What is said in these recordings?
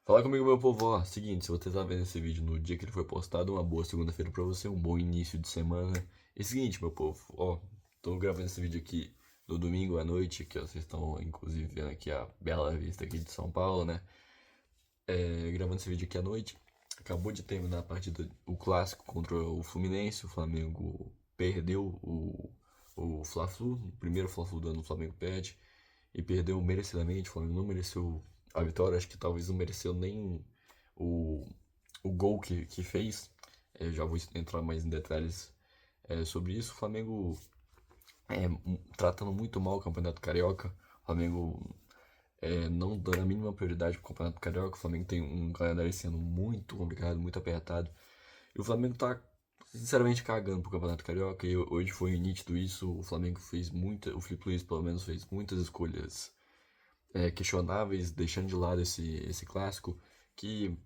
Fala comigo, meu povo. Ó, seguinte, se você tá vendo esse vídeo no dia que ele foi postado, uma boa segunda-feira pra você, um bom início de semana. E seguinte, meu povo, ó, tô gravando esse vídeo aqui no domingo à noite, que ó, vocês estão inclusive vendo aqui a bela vista aqui de São Paulo, né? Gravando esse vídeo aqui à noite. Acabou de terminar a partida, o clássico contra o Fluminense. O Flamengo perdeu o Fla-Flu, o primeiro Fla-Flu do ano o Flamengo perde. E perdeu merecidamente. O Flamengo não mereceu a vitória. Acho que talvez não mereceu nem o, o gol que fez. Já vou entrar mais em detalhes sobre isso. O Flamengo tratando muito mal o Campeonato Carioca. O Flamengo não dando a mínima prioridade para o Campeonato Carioca. O Flamengo tem um calendário esse ano muito complicado, muito apertado. E o Flamengo tá sinceramente cagando pro Campeonato Carioca. E hoje foi nítido isso. O Flamengo fez muita. O Felipe Luiz, pelo menos, fez muitas escolhas questionáveis, deixando de lado esse clássico. Que,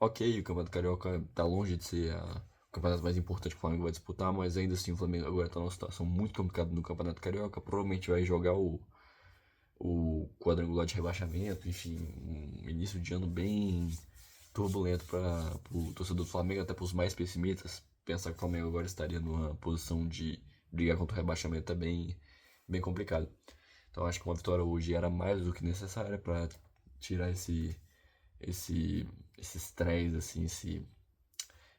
ok, o Campeonato Carioca tá longe de ser o campeonato mais importante que o Flamengo vai disputar, mas ainda assim o Flamengo agora tá numa situação muito complicada no Campeonato Carioca. Provavelmente vai jogar o quadrangular de rebaixamento, enfim, um início de ano bem turbulento para o torcedor do Flamengo, até para os mais pessimistas. Pensar que o Flamengo agora estaria numa posição de brigar contra o rebaixamento é bem complicado. Então acho que uma vitória hoje era mais do que necessária para tirar esse, esse estresse, assim,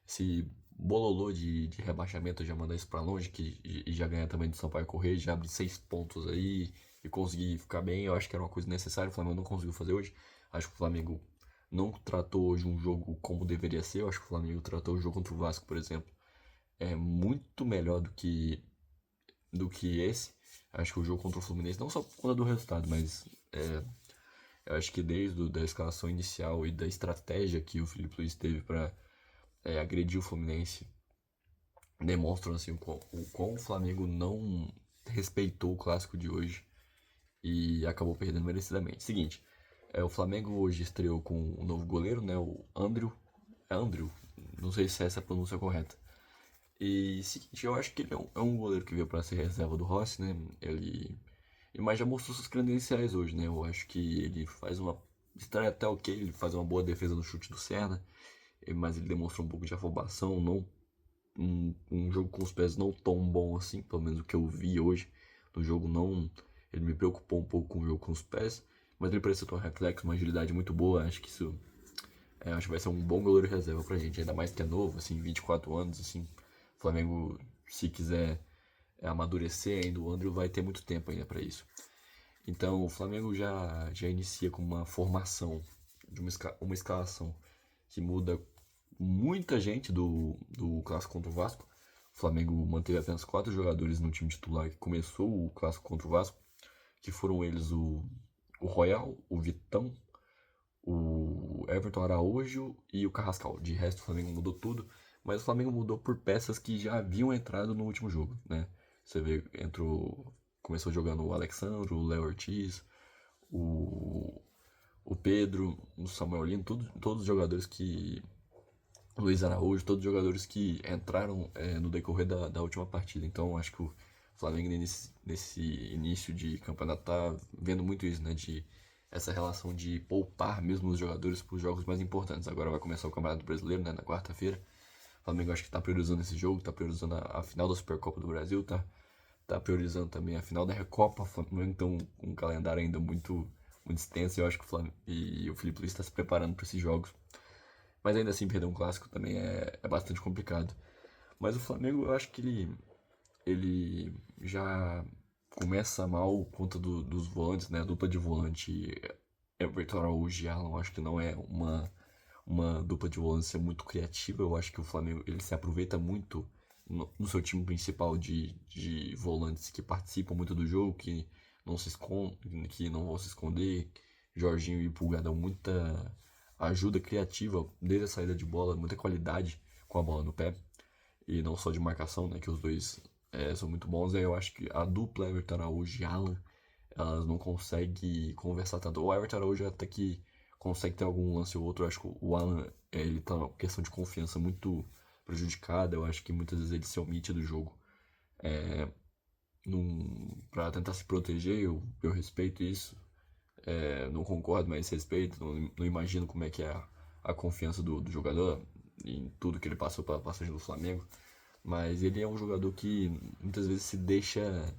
esse bololô de rebaixamento, já mandar isso para longe, que e já ganhar também do Sampaio Corrêa, já abre 6 pontos aí e conseguir ficar bem. Eu acho que era uma coisa necessária, o Flamengo não conseguiu fazer hoje. Acho que o Flamengo não tratou hoje um jogo como deveria ser. Eu acho que o Flamengo tratou o jogo contra o Vasco, por exemplo, muito melhor do que esse. Acho que o jogo contra o Fluminense, não só por conta do resultado, mas eu acho que desde a escalação inicial e da estratégia que o Felipe Luiz teve para agredir o Fluminense, demonstram assim, o quão o Flamengo não respeitou o clássico de hoje e acabou perdendo merecidamente. Seguinte, o Flamengo hoje estreou com um novo goleiro, né, o Andrew. É Andrew, não sei se essa é a pronúncia correta. E seguinte, eu acho que ele é um goleiro que veio para ser reserva do Rossi, né? Mas já mostrou suas credenciais hoje, né? Eu acho que ele faz uma estreia até ok, ele faz uma boa defesa no chute do Serna, mas ele demonstrou um pouco de afobação, não um jogo com os pés não tão bom assim, pelo menos o que eu vi hoje no jogo não, ele me preocupou um pouco com o jogo com os pés, mas ele pareceu ter um reflexo, uma agilidade muito boa, acho que isso acho que vai ser um bom goleiro reserva pra gente, ainda mais que é novo, assim, 24 anos, assim, o Flamengo, se quiser amadurecer ainda, o André vai ter muito tempo ainda para isso. Então o Flamengo já inicia com uma formação, de uma escalação que muda muita gente do clássico contra o Vasco. O Flamengo manteve apenas 4 jogadores no time titular que começou o clássico contra o Vasco, que foram eles o Royal, o Vitão, o Everton Araújo e o Carrascal. De resto, o Flamengo mudou tudo, mas o Flamengo mudou por peças que já haviam entrado no último jogo, né? Você vê, começou jogando o Alexandre, o Léo Ortiz, o, o Pedro, o Samuel Lino, todos os jogadores que. Luiz Araújo, todos os jogadores que entraram no decorrer da última partida. Então acho que o Flamengo nesse início de campeonato tá vendo muito isso, né? De essa relação de poupar mesmo os jogadores para os jogos mais importantes. Agora vai começar o Campeonato Brasileiro, né? Na quarta-feira. O Flamengo acho que tá priorizando esse jogo, tá priorizando a final da Supercopa do Brasil, tá priorizando também a final da Recopa. O Flamengo tem um calendário ainda muito extenso. Eu acho que o Felipe Luiz está se preparando para esses jogos. Mas ainda assim, perder um clássico também é bastante complicado. Mas o Flamengo, eu acho que ele já começa mal por conta dos volantes, né? A dupla de volante Everton Araújo e Alan, eu acho que não é uma dupla de volância muito criativa. Eu acho que o Flamengo ele se aproveita muito no seu time principal de volantes que participam muito do jogo, que não vão se esconder. Jorginho e Pulgar dão muita ajuda criativa desde a saída de bola, muita qualidade com a bola no pé. E não só de marcação, né? Que os dois são muito bons. Aí eu acho que a dupla Everton Araújo e Alan, elas não conseguem conversar tanto. O Everton Araújo até que consegue ter algum lance ou outro. Eu acho que o Alan, ele tá numa questão de confiança muito prejudicada. Eu acho que muitas vezes ele se omite do jogo para tentar se proteger. Eu respeito isso. não concordo, mas respeito, não imagino como é que é a confiança do jogador em tudo que ele passou pela passagem do Flamengo. Mas ele é um jogador que muitas vezes se deixa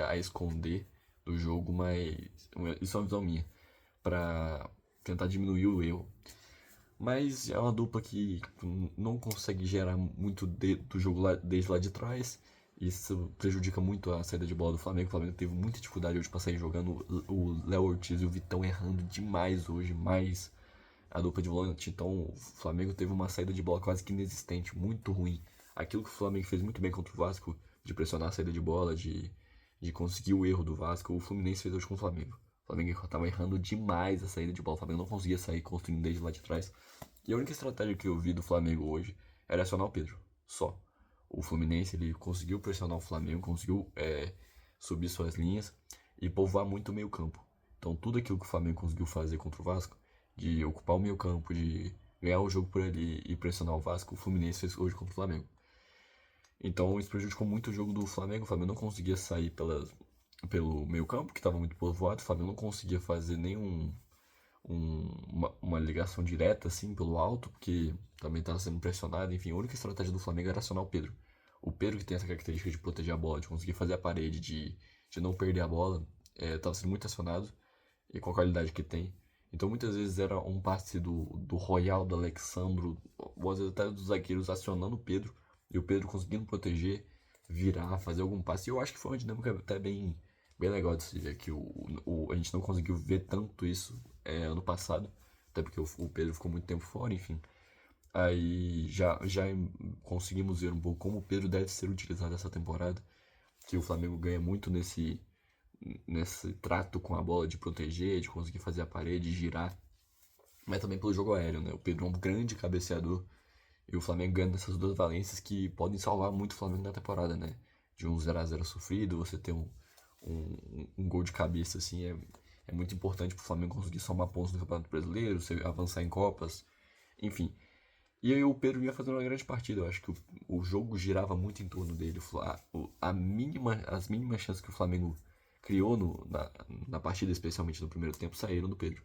a esconder do jogo, mas isso é uma visão minha, pra tentar diminuir o erro. Mas é uma dupla que não consegue gerar muito do jogo desde lá de trás. Isso prejudica muito a saída de bola do Flamengo. O Flamengo teve muita dificuldade hoje pra sair jogando. O Léo Ortiz e o Vitão errando demais hoje, mais a dupla de volante. Então o Flamengo teve uma saída de bola quase que inexistente, muito ruim. Aquilo que o Flamengo fez muito bem contra o Vasco, de pressionar a saída de bola, de conseguir o erro do Vasco, o Fluminense fez hoje com o Flamengo. O Flamengo estava errando demais a saída de bola. O Flamengo não conseguia sair construindo desde lá de trás. E a única estratégia que eu vi do Flamengo hoje era acionar o Pedro. Só. O Fluminense ele conseguiu pressionar o Flamengo, conseguiu subir suas linhas e povoar muito o meio campo. Então tudo aquilo que o Flamengo conseguiu fazer contra o Vasco, de ocupar o meio campo, de ganhar o jogo por ali e pressionar o Vasco, o Fluminense fez hoje contra o Flamengo. Então isso prejudicou muito o jogo do Flamengo. O Flamengo não conseguia sair pelo meio campo, que estava muito povoado. O Flamengo não conseguia fazer uma ligação direta assim pelo alto, porque também estava sendo pressionado. Enfim, a única estratégia do Flamengo era acionar o Pedro. O Pedro, que tem essa característica de proteger a bola, de conseguir fazer a parede, de não perder a bola, estava sendo muito acionado e com a qualidade que tem. Então muitas vezes era um passe do Royal, do Alexandro, ou às vezes até dos zagueiros acionando o Pedro, e o Pedro conseguindo proteger, virar, fazer algum passe. E eu acho que foi uma dinâmica até bem legal de se ver, que a gente não conseguiu ver tanto isso ano passado, até porque o Pedro ficou muito tempo fora, enfim. Aí já conseguimos ver um pouco como o Pedro deve ser utilizado essa temporada, que o Flamengo ganha muito nesse trato com a bola, de proteger, de conseguir fazer a parede, girar, mas também pelo jogo aéreo, né? O Pedro é um grande cabeceador e o Flamengo ganha nessas duas valências que podem salvar muito o Flamengo na temporada, né? De um 0x0 sofrido, você ter um gol de cabeça, assim, é muito importante pro Flamengo conseguir somar pontos no Campeonato Brasileiro, avançar em Copas, enfim. E aí o Pedro ia fazendo uma grande partida. Eu acho que o jogo girava muito em torno dele. As mínimas chances que o Flamengo criou na partida, especialmente no primeiro tempo, saíram do Pedro.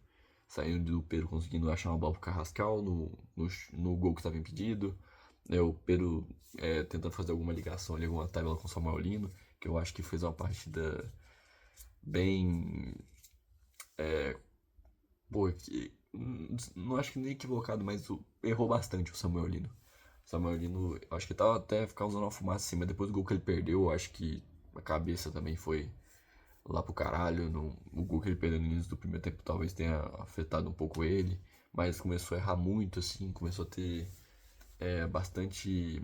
Saíram do Pedro conseguindo achar uma bola pro Carrascal no gol que estava impedido. O Pedro tentando fazer alguma ligação ali, alguma tabela com o Samuel Lino, que eu acho que fez uma partida bem. Não acho que nem equivocado, mas errou bastante o Samuel Lino. Samuel Lino, acho que tava até causando uma fumaça assim, mas depois do gol que ele perdeu, acho que a cabeça também foi lá pro caralho. O gol que ele perdeu no início do primeiro tempo talvez tenha afetado um pouco ele, mas começou a errar muito, assim, começou a ter bastante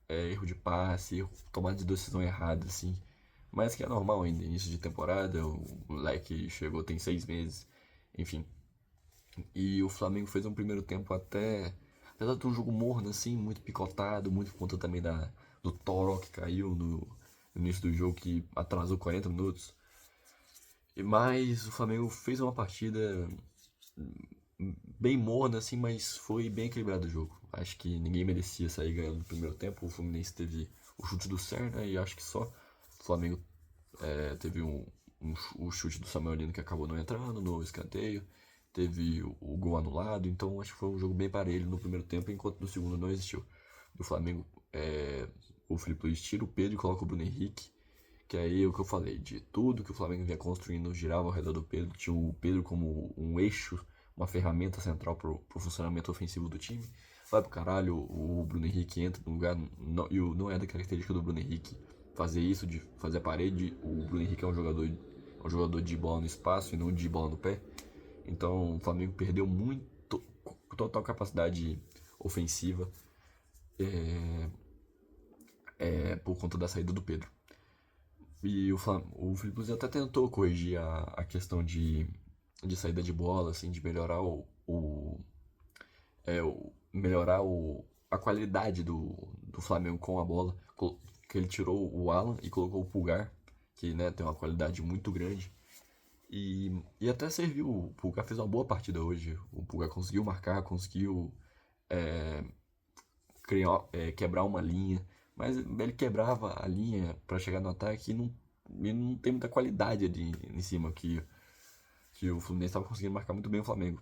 erro de passe, tomada de decisão errada, assim. Mas que é normal ainda, início de temporada, o moleque chegou tem 6 meses, enfim. E o Flamengo fez um primeiro tempo apesar de um jogo morno, assim, muito picotado, muito por conta também do Toro que caiu no início do jogo, que atrasou 40 minutos. Mas o Flamengo fez uma partida bem morna, assim, mas foi bem equilibrado o jogo. Acho que ninguém merecia sair ganhando no primeiro tempo. O Fluminense teve o chute do Serna e acho que só o Flamengo teve o chute do Samuel Lino que acabou não entrando no escanteio. Teve o gol anulado, então acho que foi um jogo bem parelho no primeiro tempo, enquanto no segundo não existiu. Do Flamengo, o Felipe Luiz tira o Pedro e coloca o Bruno Henrique, que aí é o que eu falei, de tudo que o Flamengo vinha construindo girava ao redor do Pedro, tinha o Pedro como um eixo, uma ferramenta central pro funcionamento ofensivo do time. Vai pro caralho, o Bruno Henrique entra no lugar, não é da característica do Bruno Henrique fazer isso, de fazer a parede. O Bruno Henrique é um jogador de bola no espaço e não de bola no pé. Então o Flamengo perdeu muito, total capacidade ofensiva por conta da saída do Pedro. E o Felipe Luiz até tentou corrigir a questão de saída de bola, assim, de melhorar a qualidade do Flamengo com a bola. Que ele tirou o Alan e colocou o Pulgar, que, né, tem uma qualidade muito grande. E até serviu, o Pulgar fez uma boa partida hoje. O Pulgar conseguiu marcar, conseguiu quebrar uma linha, mas ele quebrava a linha para chegar no ataque e e não tem muita qualidade ali em cima, que o Fluminense estava conseguindo marcar muito bem o Flamengo.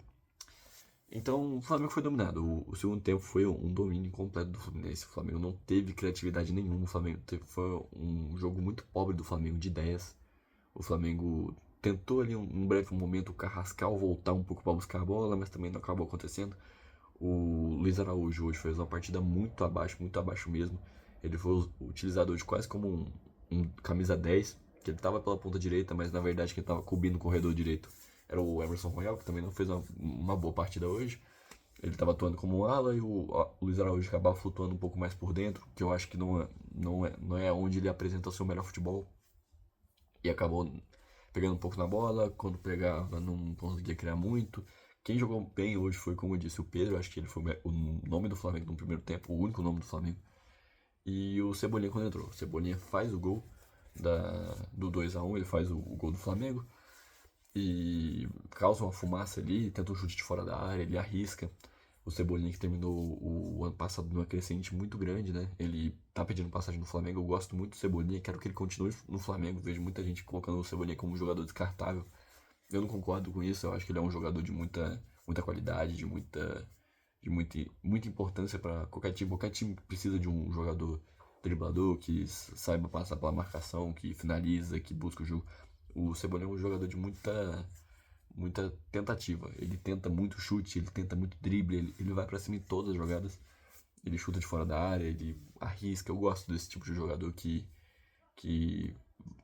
Então o Flamengo foi dominado. O segundo tempo foi um domínio completo do Fluminense. O Flamengo não teve criatividade nenhuma. Foi um jogo muito pobre do Flamengo de ideias. O Flamengo tentou ali um breve momento o Carrascal voltar um pouco para buscar a bola, mas também não acabou acontecendo. O Luiz Araújo hoje fez uma partida muito abaixo mesmo. Ele foi utilizado hoje quase como um camisa 10, que ele estava pela ponta direita, mas na verdade quem estava cobrindo o corredor direito era o Emerson Royal, que também não fez uma boa partida hoje. Ele estava atuando como um ala e o Luiz Araújo acabava flutuando um pouco mais por dentro, que eu acho que não é onde ele apresenta o seu melhor futebol. E acabou pegando um pouco na bola, quando pegava não conseguia criar muito. Quem jogou bem hoje foi, como eu disse, o Pedro. Acho que ele foi o nome do Flamengo no primeiro tempo, o único nome do Flamengo. E o Cebolinha quando entrou. O Cebolinha faz o gol do 2-1, ele faz o gol do Flamengo. E causa uma fumaça ali, tenta um chute de fora da área, ele arrisca. O Cebolinha que terminou o ano passado numa crescente muito grande, né? Ele tá pedindo passagem no Flamengo, eu gosto muito do Cebolinha, quero que ele continue no Flamengo. Vejo muita gente colocando o Cebolinha como um jogador descartável. Eu não concordo com isso, eu acho que ele é um jogador de muita qualidade, muita importância para qualquer time. Qualquer time precisa de um jogador driblador que saiba passar pela marcação, que finaliza, que busca o jogo. O Cebolinha é um jogador de muita tentativa. Ele tenta muito chute, ele tenta muito drible, ele vai pra cima em todas as jogadas. Ele chuta de fora da área, ele arrisca. Eu gosto desse tipo de jogador que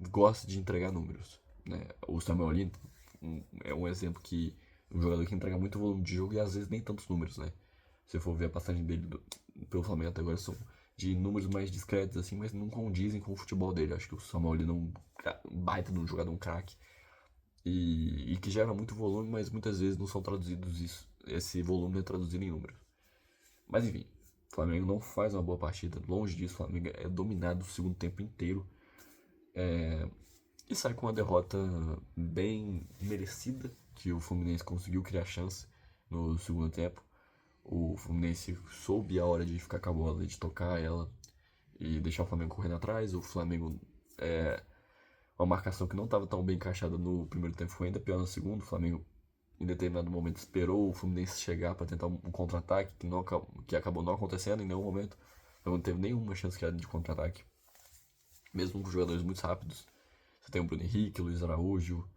gosta de entregar números, né? O Samuel Lino é um exemplo que um jogador que entrega muito volume de jogo e às vezes nem tantos números, né? Se for ver a passagem dele pelo Flamengo até agora, são de números mais discretos assim, mas não condizem com o futebol dele. Acho que o Samuel Lino é um baita de um jogador, um craque. E que gera muito volume, mas muitas vezes não são traduzidos isso. Esse volume não é traduzido em números. Mas enfim, o Flamengo não faz uma boa partida. Longe disso, o Flamengo é dominado o segundo tempo inteiro. E sai com uma derrota bem merecida, que o Fluminense conseguiu criar chance no segundo tempo. O Fluminense soube a hora de ficar com a bola, de tocar ela e deixar o Flamengo correndo atrás. O Flamengo, uma marcação que não estava tão bem encaixada no primeiro tempo, foi ainda pior no segundo. O Flamengo, em determinado momento, esperou o Fluminense chegar para tentar um contra-ataque, que acabou não acontecendo em nenhum momento. Não teve nenhuma chance de contra-ataque, mesmo com jogadores muito rápidos. Você tem o Bruno Henrique, o Luiz Araújo,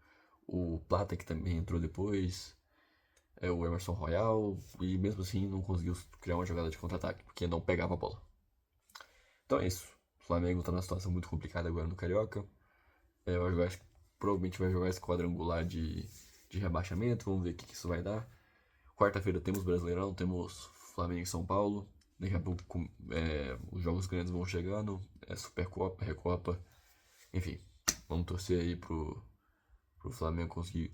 o Plata, que também entrou depois, o Emerson Royal, e mesmo assim não conseguiu criar uma jogada de contra-ataque, porque não pegava a bola. Então é isso. O Flamengo está numa situação muito complicada agora no Carioca. Eu acho que provavelmente vai jogar esse quadrangular de rebaixamento. Vamos ver o que isso vai dar. Quarta-feira temos Brasileirão, temos Flamengo e São Paulo. Daqui a pouco os jogos grandes vão chegando. Supercopa, Recopa. Enfim, vamos torcer aí pro Flamengo conseguir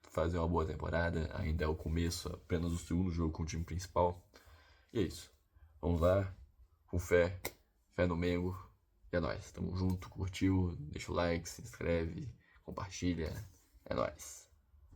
fazer uma boa temporada. Ainda é o começo, apenas o segundo jogo com o time principal. E é isso. Vamos lá, com fé no Mengo. E é nóis. Tamo junto, curtiu, deixa o like, se inscreve, compartilha. É nóis.